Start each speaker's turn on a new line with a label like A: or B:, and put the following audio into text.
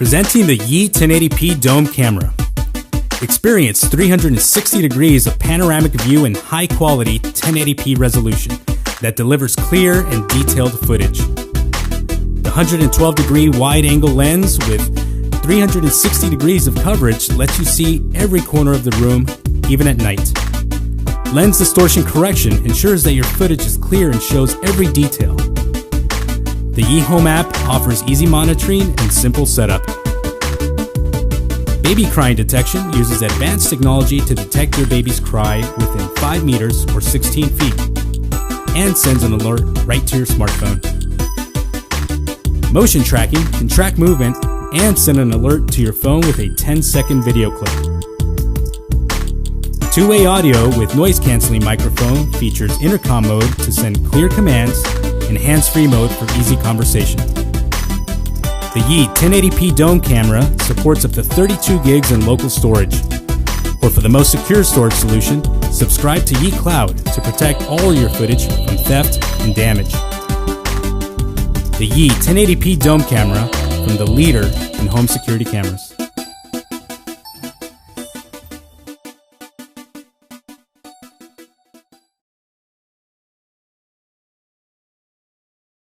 A: Presenting the Yi 1080p Dome Camera. Experience 360 degrees of panoramic view and high-quality 1080p resolution that delivers clear and detailed footage. The 112-degree wide-angle lens with 360 degrees of coverage lets you see every corner of the room, even at night. Lens distortion correction ensures that your footage is clear and shows every detail. The Yi Home app offers easy monitoring and simple setup. Baby crying detection uses advanced technology to detect your baby's cry within 5 meters or 16 feet and sends an alert right to your smartphone. Motion tracking can track movement and send an alert to your phone with a 10-second video clip. Two-way audio with noise-canceling microphone features Intercom Mode to send clear commands and hands-free mode for easy conversation. The Yi 1080p Dome camera supports up to 32 gigs in local storage. Or for the most secure storage solution, subscribe to Yi Cloud to protect all your footage from theft and damage. The Yi 1080p Dome camera from the leader in home security cameras.